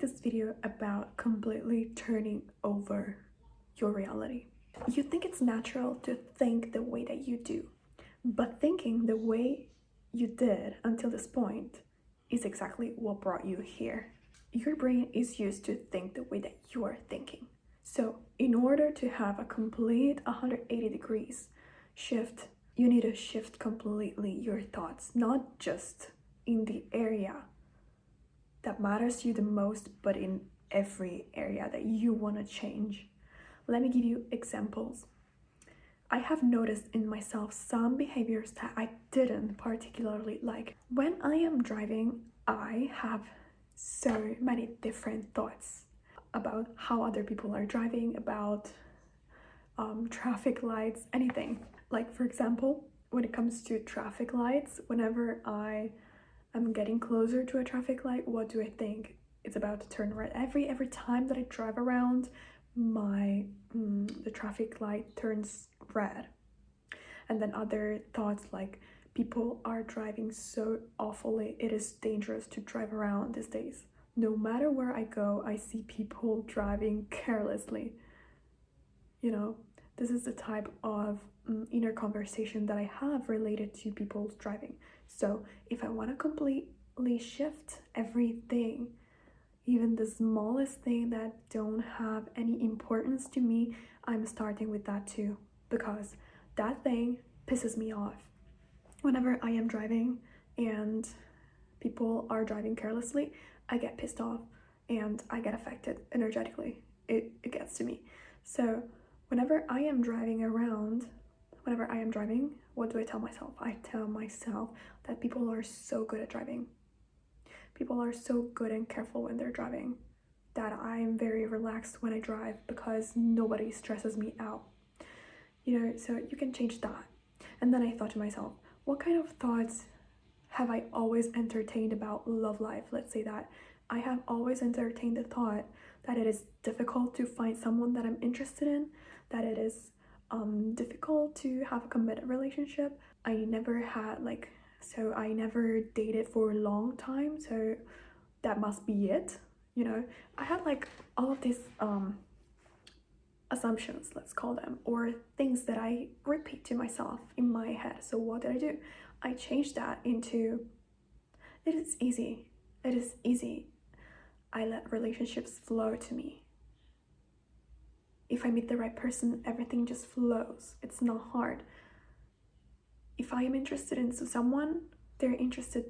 this video about completely turning over your reality. You think it's natural to think the way that you do, but thinking the way you did until this point is exactly what brought you here. Your brain is used to think the way that you are thinking. So in order to have a complete 180 degrees shift, you need to shift completely your thoughts, not just in the area that matters to you the most, but in every area that you want to change. Let me give you examples. I have noticed in myself some behaviors that I didn't particularly like. When I am driving, I have so many different thoughts about how other people are driving, about traffic lights, anything. Like, for example, when it comes to traffic lights, whenever I am getting closer to a traffic light, what do I think? It's about to turn red. Every time that I drive around, the traffic light turns red. And then other thoughts like, people are driving so awfully, it is dangerous to drive around these days. No matter where I go, I see people driving carelessly. You know, this is the type of inner conversation that I have related to people's driving. So if I want to completely shift everything, even the smallest thing that don't have any importance to me, I'm starting with that too, because that thing pisses me off. Whenever I am driving and people are driving carelessly, I get pissed off and I get affected energetically. It gets to me. So whenever I am driving, what do I tell myself? I tell myself that people are so good at driving. People are so good and careful when they're driving that I am very relaxed when I drive because nobody stresses me out. You know, so you can change that. And then I thought to myself, what kind of thoughts have I always entertained about love life? Let's say that I have always entertained the thought that it is difficult to find someone that I'm interested in, that it is difficult to have a committed relationship. I never dated for a long time, so that must be it. You know, I had like all of these assumptions, let's call them, or things that I repeat to myself in my head. So what did I do? I changed that into, it is easy. I let relationships flow to me. If I meet the right person, everything just flows. It's not hard. If I am interested in someone, they're interested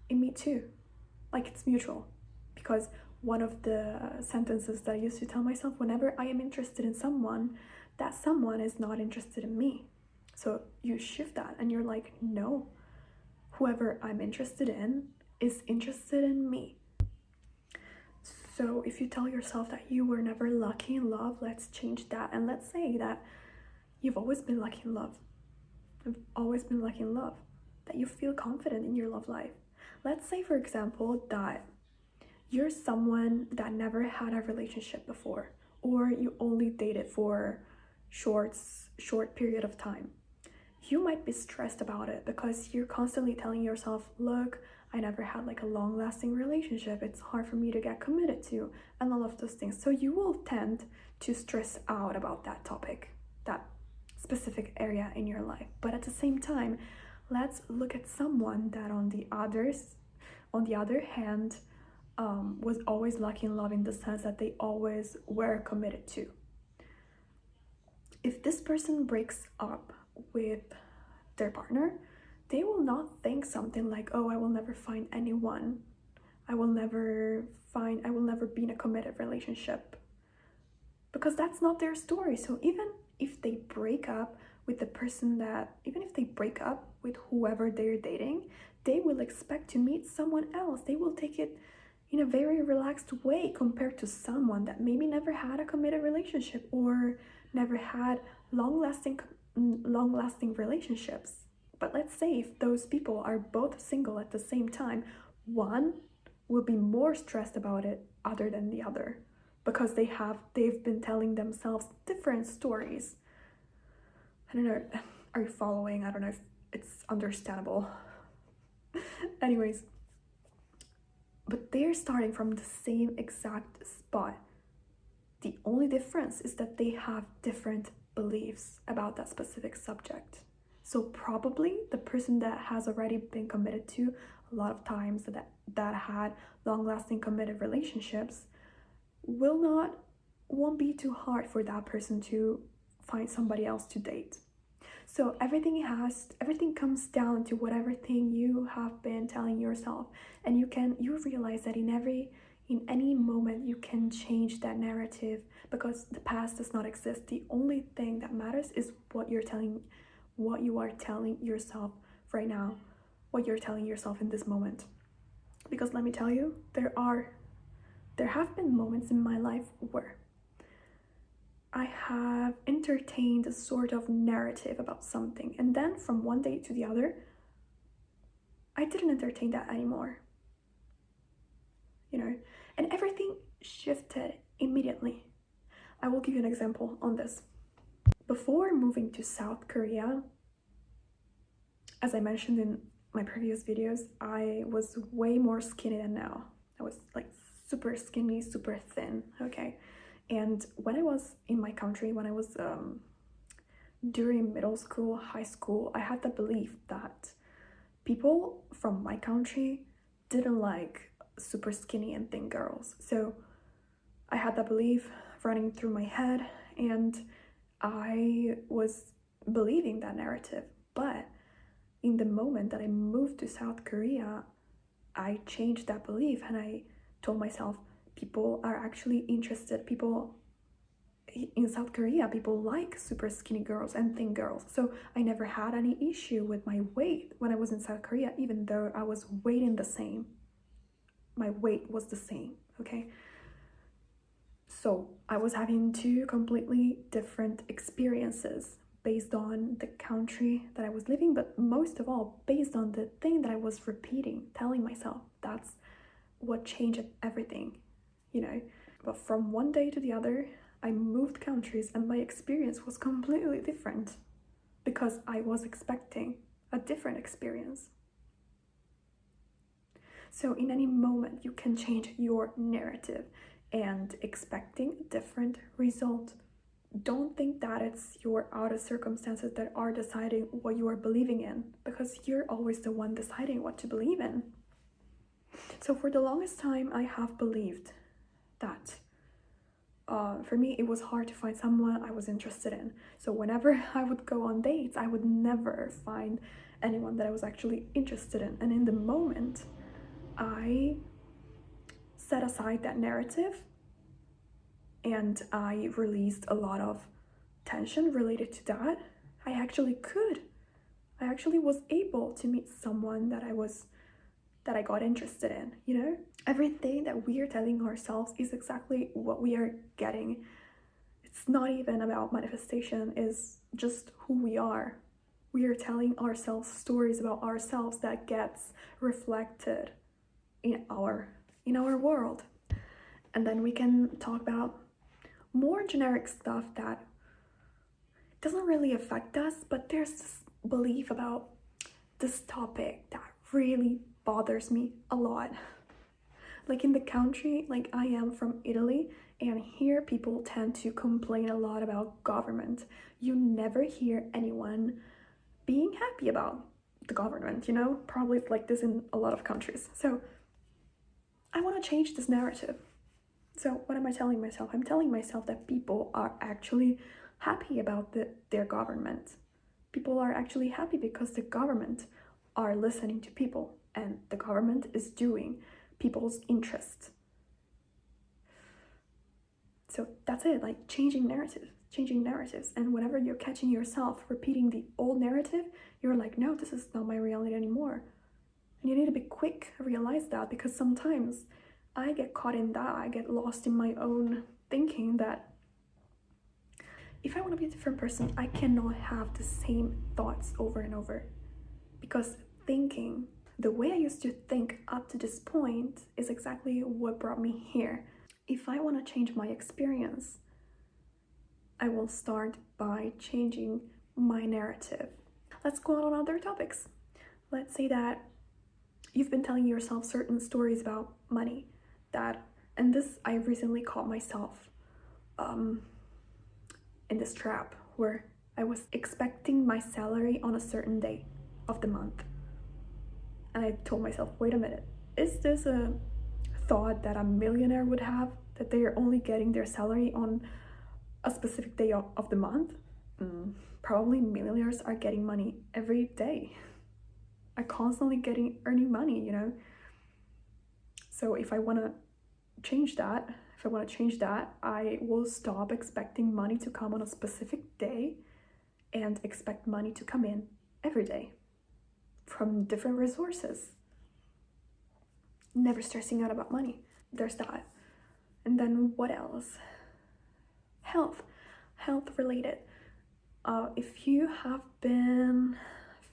in me too. Like, it's mutual. Because one of the sentences that I used to tell myself, whenever I am interested in someone, that someone is not interested in me. So you shift that and you're like, no, whoever I'm interested in is interested in me. So if you tell yourself that you were never lucky in love, let's change that. And let's say that you've always been lucky in love. That you feel confident in your love life. Let's say, for example, that you're someone that never had a relationship before, or you only dated for short period of time. You might be stressed about it because you're constantly telling yourself, look, I never had like a long-lasting relationship, it's hard for me to get committed to, and all of those things. So you will tend to stress out about that topic, that specific area in your life. But at the same time, let's look at someone that on the other hand was always lucky in love, in the sense that they always were committed to. If this person breaks up with their partner, they will not think something like, oh, I will never find anyone, I will never be in a committed relationship, because that's not their story. So even if they break up with whoever they're dating, they will expect to meet someone else. They will take it in a very relaxed way compared to someone that maybe never had a committed relationship or never had long-lasting relationships. But let's say if those people are both single at the same time, one will be more stressed about it other than the other, because they've been telling themselves different stories. I don't know, are you following? I don't know if it's understandable. Anyways, but they're starting from the same exact spot. The only difference is that they have different beliefs about that specific subject. So probably the person that has already been committed to a lot of times, that had long-lasting committed relationships, won't be too hard for that person to find somebody else to date. So everything comes down to whatever thing you have been telling yourself, and you realize that in any moment you can change that narrative, because the past does not exist. The only thing that matters is what you are telling yourself right now, what you're telling yourself in this moment. Because let me tell you, there have been moments in my life where I have entertained a sort of narrative about something, and then from one day to the other, I didn't entertain that anymore. And everything shifted immediately. I will give you an example on this. Before moving to South Korea, as I mentioned in my previous videos, I was way more skinny than now. I was like super skinny, super thin, okay? And when I was in my country, when I was during middle school, high school, I had the belief that people from my country didn't like super skinny and thin girls. So I had that belief running through my head, and I was believing that narrative. But in the moment that I moved to South Korea, I changed that belief, and I told myself, people are actually interested. People in South Korea, people like super skinny girls and thin girls. So I never had any issue with my weight when I was in South Korea, even though I was weighing the same. My weight was the same, okay? So I was having two completely different experiences based on the country that I was living, but most of all, based on the thing that I was repeating, telling myself. That's what changed everything, But from one day to the other, I moved countries, and my experience was completely different because I was expecting a different experience. So in any moment, you can change your narrative and expecting a different result. Don't think that it's your outer circumstances that are deciding what you are believing in, because you're always the one deciding what to believe in. So for the longest time, I have believed that for me, it was hard to find someone I was interested in. So whenever I would go on dates, I would never find anyone that I was actually interested in. And in the moment, I set aside that narrative, and I released a lot of tension related to that. I actually was able to meet someone that I got interested in, Everything that we are telling ourselves is exactly what we are getting. It's not even about manifestation, it's just who we are. We are telling ourselves stories about ourselves that gets reflected in our world. And then we can talk about more generic stuff that doesn't really affect us, but there's this belief about this topic that really bothers me a lot. Like in the country, like I am from Italy, and here people tend to complain a lot about government. You never hear anyone being happy about the government, Probably it's like this in a lot of countries. So I want to change this narrative. So what am I telling myself? I'm telling myself that people are actually happy about their government. People are actually happy because the government are listening to people, and the government is doing people's interests. So that's it, like changing narratives. And whenever you're catching yourself repeating the old narrative, you're like, no, this is not my reality anymore. And you need to be quick to realize that, because sometimes I get caught in that. I get lost in my own thinking that if I want to be a different person, I cannot have the same thoughts over and over. Because thinking the way I used to think up to this point is exactly what brought me here. If I want to change my experience, I will start by changing my narrative. Let's go on other topics. Let's say that you've been telling yourself certain stories about money that, and this, I recently caught myself in this trap where I was expecting my salary on a certain day of the month. And I told myself, wait a minute, is this a thought that a millionaire would have, that they are only getting their salary on a specific day of the month? Probably millionaires are getting money every day, are constantly earning money, you know? So if I want to change that, I will stop expecting money to come on a specific day and expect money to come in every day from different resources. Never stressing out about money. There's that. And then what else? Health related. If you have been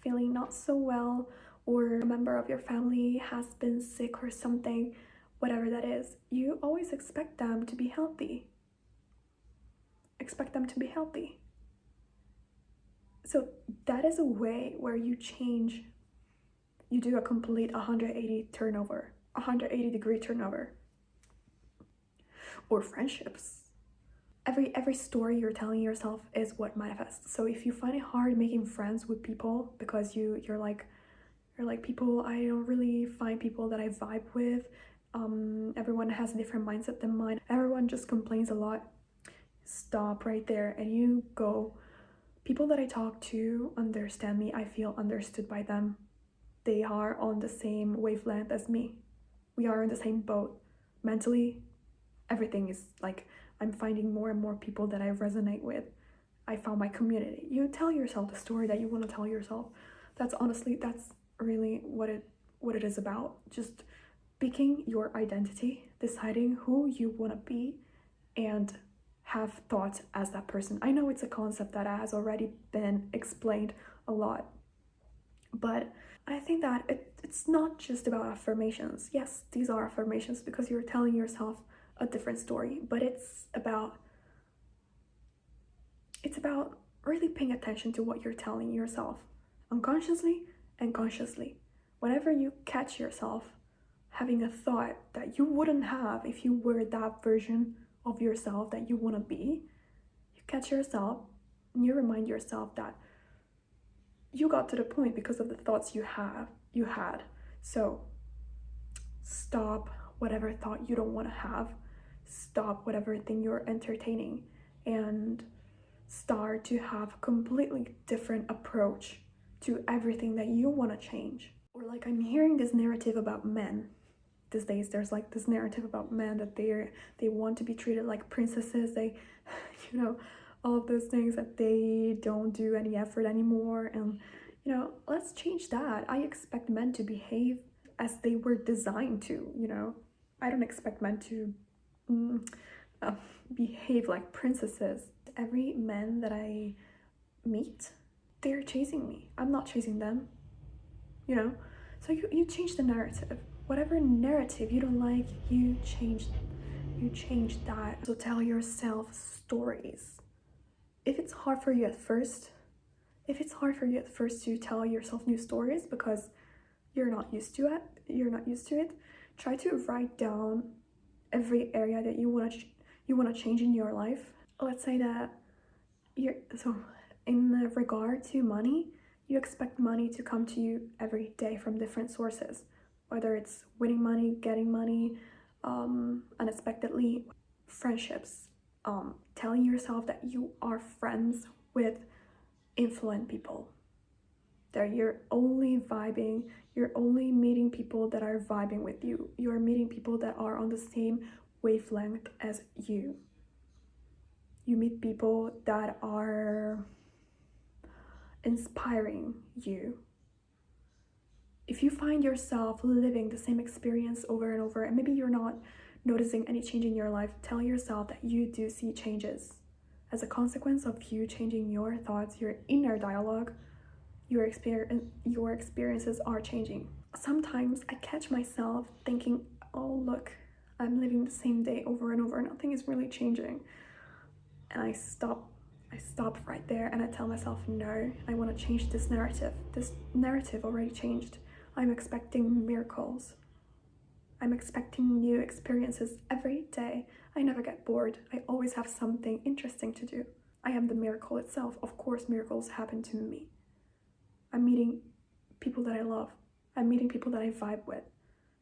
feeling not so well, or a member of your family has been sick or something, whatever that is, you always expect them to be healthy. So that is a way where you change, you do a complete 180 degree turnover. Or friendships. Every story you're telling yourself is what manifests. So if you find it hard making friends with people because you're like people, I don't really find people that I vibe with, everyone has a different mindset than mine, everyone just complains a lot, stop right there and you go, people that I talk to understand me, I feel understood by them, they are on the same wavelength as me, we are in the same boat mentally. Everything is like, I'm finding more and more people that I resonate with. I found my community. You tell yourself the story that you want to tell yourself. That's really what it is about. Just picking your identity, deciding who you want to be, and have thoughts as that person. I know it's a concept that has already been explained a lot, but I think that it's not just about affirmations. Yes, these are affirmations because you're telling yourself a different story, but it's about really paying attention to what you're telling yourself, unconsciously and consciously. Whenever you catch yourself having a thought that you wouldn't have if you were that version of yourself that you want to be, you catch yourself and you remind yourself that you got to the point because of the thoughts you had. So stop whatever thought you don't want to have. Stop whatever thing you're entertaining and start to have a completely different approach to everything that you want to change. Or like, I'm hearing this narrative about men these days. There's like this narrative about men that they want to be treated like princesses. They, you know, all of those things, that they don't do any effort anymore. And, you know, let's change that. I expect men to behave as they were designed to, you know. I don't expect men to behave like princesses. Every man that I meet, they're chasing me. I'm not chasing them, you know. So you change the narrative. Whatever narrative you don't like, you change that. So tell yourself stories. If it's hard for you at first to tell yourself new stories because you're not used to it, try to write down every area that you want to change in your life. Let's say that in regard to money, you expect money to come to you every day from different sources, whether it's winning money, getting money unexpectedly. Friendships, telling yourself that you are friends with influent people, that you're only meeting people that are vibing with you. You're meeting people that are on the same wavelength as you. You meet people that are inspiring you. If you find yourself living the same experience over and over, and maybe you're not noticing any change in your life, tell yourself that you do see changes. As a consequence of you changing your thoughts, your inner dialogue, your experiences are changing. Sometimes I catch myself thinking, oh look, I'm living the same day over and over, nothing is really changing. And I stop right there and I tell myself, no, I want to change this narrative. This narrative already changed. I'm expecting miracles. I'm expecting new experiences every day. I never get bored. I always have something interesting to do. I am the miracle itself. Of course, miracles happen to me. I'm meeting people that I love. I'm meeting people that I vibe with.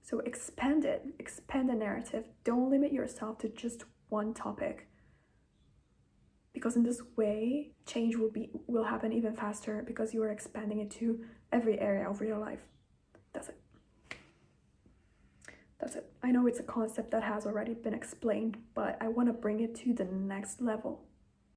So expand it, expand the narrative. Don't limit yourself to just one topic. Because in this way, change will happen even faster because you are expanding it to every area of your life. That's it. That's it. I know it's a concept that has already been explained, but I want to bring it to the next level.